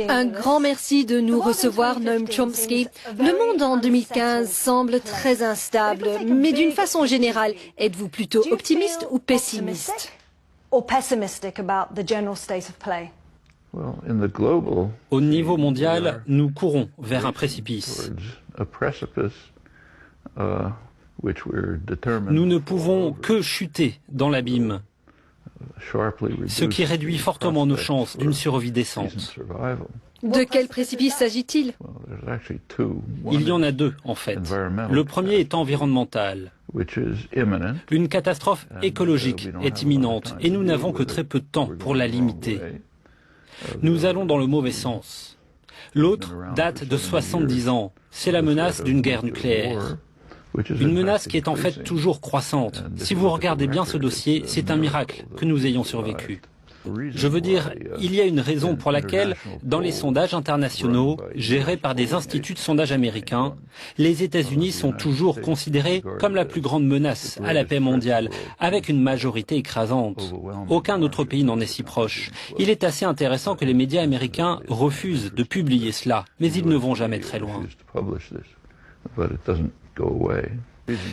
Un grand merci de nous recevoir, Noam Chomsky. Le monde en 2015 semble très instable, mais d'une façon générale, êtes-vous plutôt optimiste ou pessimiste? Au niveau mondial, nous courons vers un précipice. Nous ne pouvons que chuter dans l'abîme, ce qui réduit fortement nos chances d'une survie décente. De quel précipice s'agit-il? Il y en a deux, en fait. Le premier est environnemental. Une catastrophe écologique est imminente et nous n'avons que très peu de temps pour la limiter. Nous allons dans le mauvais sens. L'autre date de 70 ans. C'est la menace d'une guerre nucléaire. Une menace qui est en fait toujours croissante. Si vous regardez bien ce dossier, c'est un miracle que nous ayons survécu. Je veux dire, il y a une raison pour laquelle, dans les sondages internationaux, gérés par des instituts de sondage américains, les États-Unis sont toujours considérés comme la plus grande menace à la paix mondiale, avec une majorité écrasante. Aucun autre pays n'en est si proche. Il est assez intéressant que les médias américains refusent de publier cela, mais ils ne vont jamais très loin.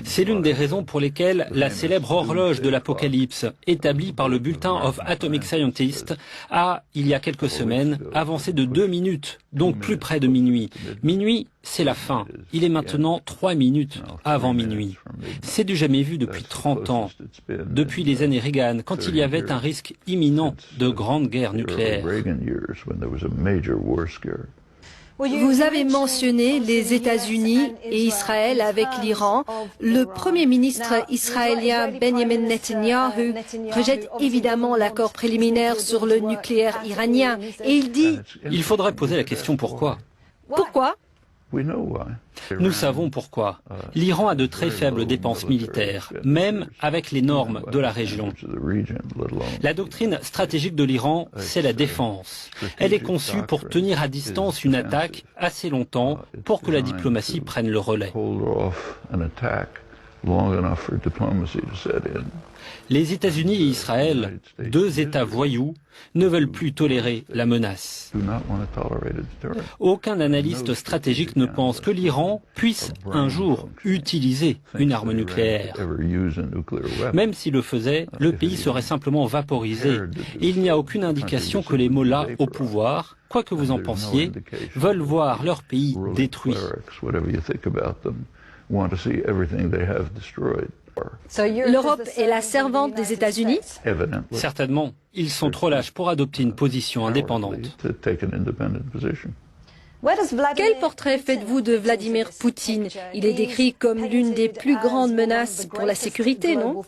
C'est l'une des raisons pour lesquelles la célèbre horloge de l'apocalypse, établie par le Bulletin of Atomic Scientists, a, il y a quelques semaines, avancé de 2 minutes, donc plus près de minuit. Minuit, c'est la fin. Il est maintenant 3 minutes avant minuit. C'est du jamais vu depuis 30 ans, depuis les années Reagan, quand il y avait un risque imminent de grande guerre nucléaire. Vous avez mentionné les États-Unis et Israël avec l'Iran. Le Premier ministre israélien Benjamin Netanyahu rejette évidemment l'accord préliminaire sur le nucléaire iranien et il dit... Il faudrait poser la question pourquoi. Pourquoi? Nous savons pourquoi. L'Iran a de très faibles dépenses militaires, même avec les normes de la région. La doctrine stratégique de l'Iran, c'est la défense. Elle est conçue pour tenir à distance une attaque assez longtemps pour que la diplomatie prenne le relais. Les États-Unis et Israël, deux États voyous, ne veulent plus tolérer la menace. Aucun analyste stratégique ne pense que l'Iran puisse un jour utiliser une arme nucléaire. Même s'il le faisait, le pays serait simplement vaporisé. Et il n'y a aucune indication que les mollahs au pouvoir, quoi que vous en pensiez, veulent voir leur pays détruit. L'Europe est la servante des États-Unis? Certainement. Ils sont trop lâches pour adopter une position indépendante. Quel portrait faites-vous de Vladimir Poutine? Il est décrit comme l'une des plus grandes menaces pour la sécurité, non?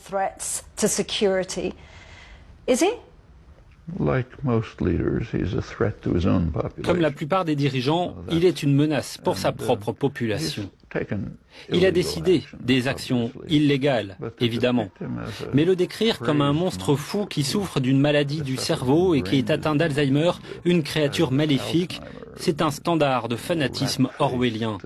Comme la plupart des dirigeants, il est une menace pour sa propre population. Il a décidé des actions illégales, évidemment, mais le décrire comme un monstre fou qui souffre d'une maladie du cerveau et qui est atteint d'Alzheimer, une créature maléfique, c'est un standard de fanatisme orwellien.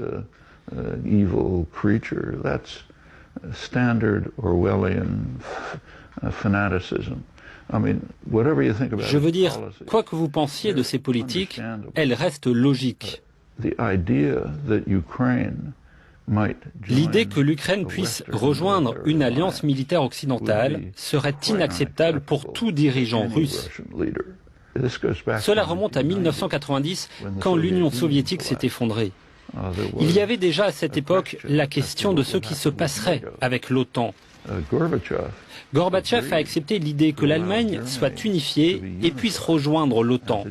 Je veux dire, quoi que vous pensiez de ces politiques, elles restent logiques. L'idée que l'Ukraine puisse rejoindre une alliance militaire occidentale serait inacceptable pour tout dirigeant russe. Cela remonte à 1990, quand l'Union soviétique s'est effondrée. Il y avait déjà à cette époque la question de ce qui se passerait avec l'OTAN. Gorbatchev a accepté l'idée que l'Allemagne soit unifiée et puisse rejoindre l'OTAN.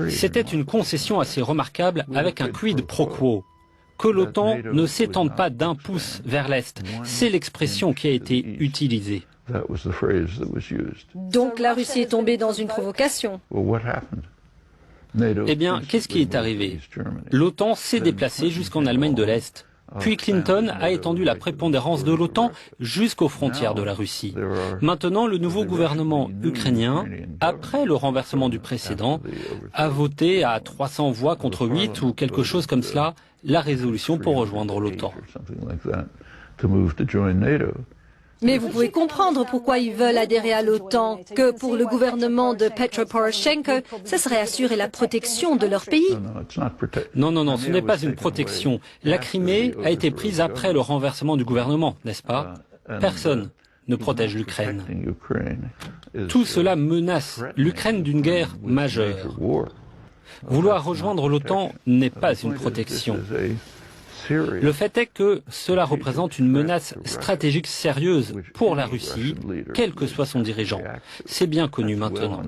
C'était une concession assez remarquable avec un quid pro quo. Que l'OTAN ne s'étende pas d'un pouce vers l'Est, c'est l'expression qui a été utilisée. Donc la Russie est tombée dans une provocation. Eh bien, qu'est-ce qui est arrivé? L'OTAN s'est déplacée jusqu'en Allemagne de l'Est. Puis Clinton a étendu la prépondérance de l'OTAN jusqu'aux frontières de la Russie. Maintenant, le nouveau gouvernement ukrainien, après le renversement du précédent, a voté à 300 voix contre 8 ou quelque chose comme cela, la résolution pour rejoindre l'OTAN. Mais vous pouvez comprendre pourquoi ils veulent adhérer à l'OTAN, que pour le gouvernement de Petro Poroshenko, ce serait assurer la protection de leur pays. Non, ce n'est pas une protection. La Crimée a été prise après le renversement du gouvernement, n'est-ce pas? Personne ne protège l'Ukraine. Tout cela menace l'Ukraine d'une guerre majeure. Vouloir rejoindre l'OTAN n'est pas une protection. Le fait est que cela représente une menace stratégique sérieuse pour la Russie, quel que soit son dirigeant. C'est bien connu maintenant.